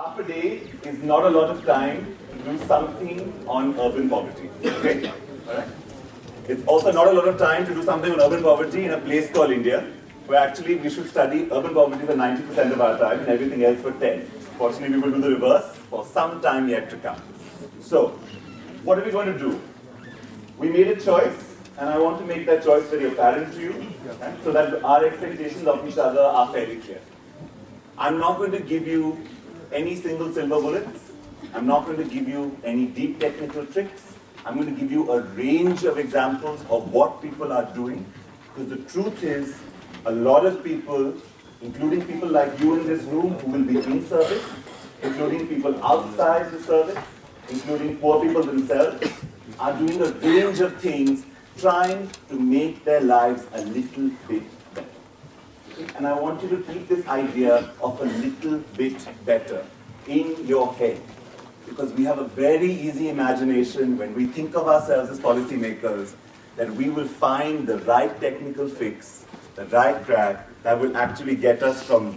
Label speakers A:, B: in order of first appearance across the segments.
A: half a day is not a lot of time to do something on urban poverty. Okay? All right? It's also not a lot of time to do something on urban poverty in a place called India, where actually we should study urban poverty for 90% of our time and everything else for 10. Fortunately, we will do the reverse for some time yet to come. So, what are we going to do? We made a choice, and I want to make that choice very apparent to you, okay, so that our expectations of each other are fairly clear. I'm not going to give you any single silver bullets. I'm not going to give you any deep technical tricks. I'm going to give you a range of examples of what people are doing, because the truth is, a lot of people, including people like you in this room who will be in service, including people outside the service, including poor people themselves, are doing a range of things trying to make their lives a little bit better. And I want you to keep this idea of a little bit better in your head. Because we have a very easy imagination when we think of ourselves as policymakers that we will find the right technical fix, the right track that will actually get us from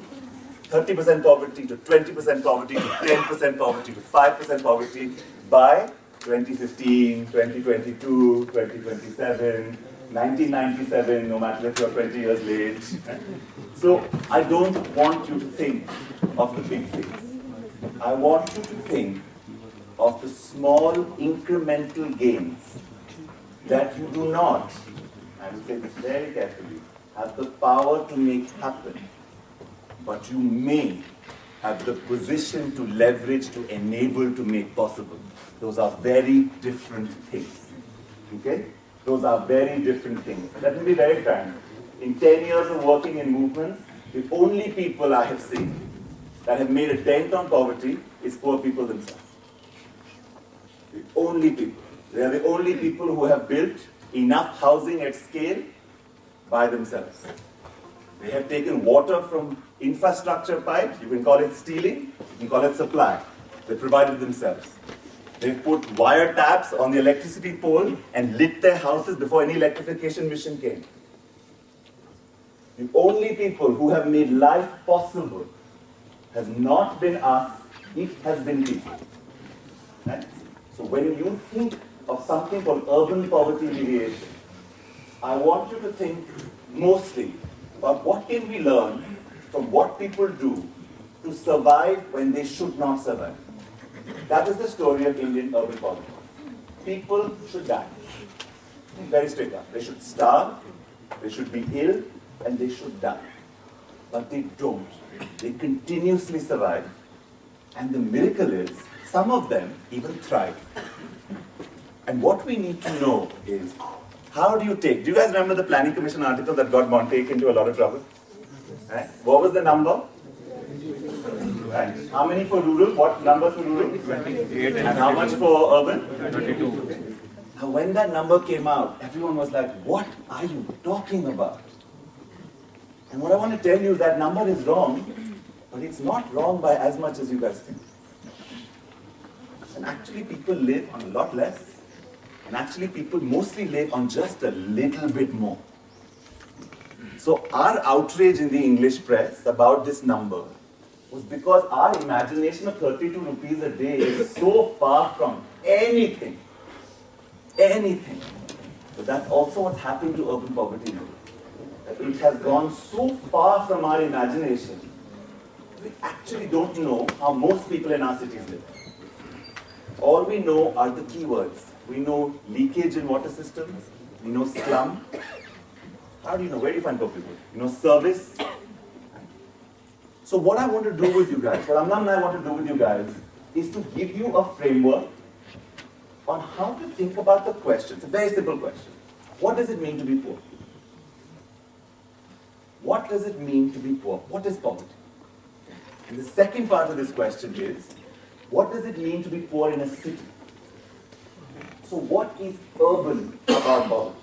A: 30% poverty to 20% poverty to 10% poverty to 5% poverty by 2015, 2022, 2027, 1997, no matter if you're 20 years late. So I don't want you to think of the big things. I want you to think of the small incremental gains that you do not, I will say this very carefully, have the power to make happen, but you may have the position to leverage, to enable, to make possible. Those are very different things. Okay? Those are very different things. Let me be very frank. In 10 years of working in movements, the only people I have seen that have made a dent on poverty is poor people themselves. The only people. They are the only people who have built enough housing at scale by themselves. They have taken water from infrastructure pipes. You can call it stealing, you can call it supply. They provided themselves. They've put wire taps on the electricity pole and lit their houses before any electrification mission came. The only people who have made life possible has not been us, it has been people. Right? So when you think of something called urban poverty alleviation, I want you to think mostly about what can we learn from what people do to survive when they should not survive. That is the story of Indian urban poverty. People should die. Very straight up. They should starve, they should be ill, and they should die. But they don't. They continuously survive. And the miracle is, some of them even thrive. And what we need to know is, how do you guys remember the Planning Commission article that got Montek into a lot of trouble? Right? What was the number? Right? How many for rural? What numbers for rural? 28. And how much for urban? 32. Now when that number came out, everyone was like, what are you talking about? And what I want to tell you is that number is wrong, but it's not wrong by as much as you guys think. And actually people live on a lot less. And actually people mostly live on just a little bit more. So our outrage in the English press about this number was because our imagination of 32 rupees a day is so far from anything. Anything. But that's also what's happened to urban poverty now. It has gone so far from our imagination, we actually don't know how most people in our cities live. All we know are the keywords. We know leakage in water systems. We know slum. How do you know? Where do you find poor people? You know service. So what I want to do with you guys, what Amna and I want to do with you guys, is to give you a framework on how to think about the question. It's a very simple question. What does it mean to be poor? What does it mean to be poor? What is poverty? And the second part of this question is, what does it mean to be poor in a city? So what is urban about poverty?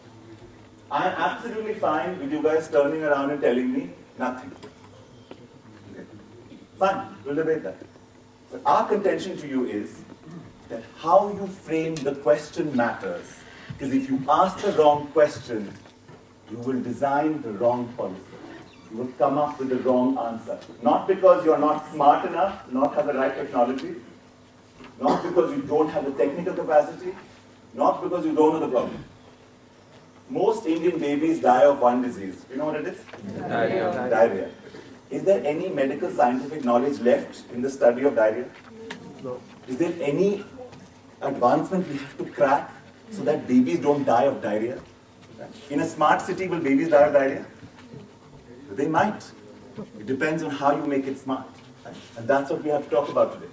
A: I am absolutely fine with you guys turning around and telling me nothing. Okay. Fine, we'll debate that. But our contention to you is that how you frame the question matters. Because if you ask the wrong question, you will design the wrong policy. you will come up with the wrong answer. Not because you're not smart enough, not have the right technology, not because you don't have the technical capacity, not because you don't know the problem. Most Indian babies die of one disease. You know what it is? Diarrhea. Is there any medical scientific knowledge left in the study of diarrhea? No. Is there any advancement we have to crack so that babies don't die of diarrhea? In a smart city, will babies die of diarrhea? They might. It depends on how you make it smart. And that's what we have to talk about today.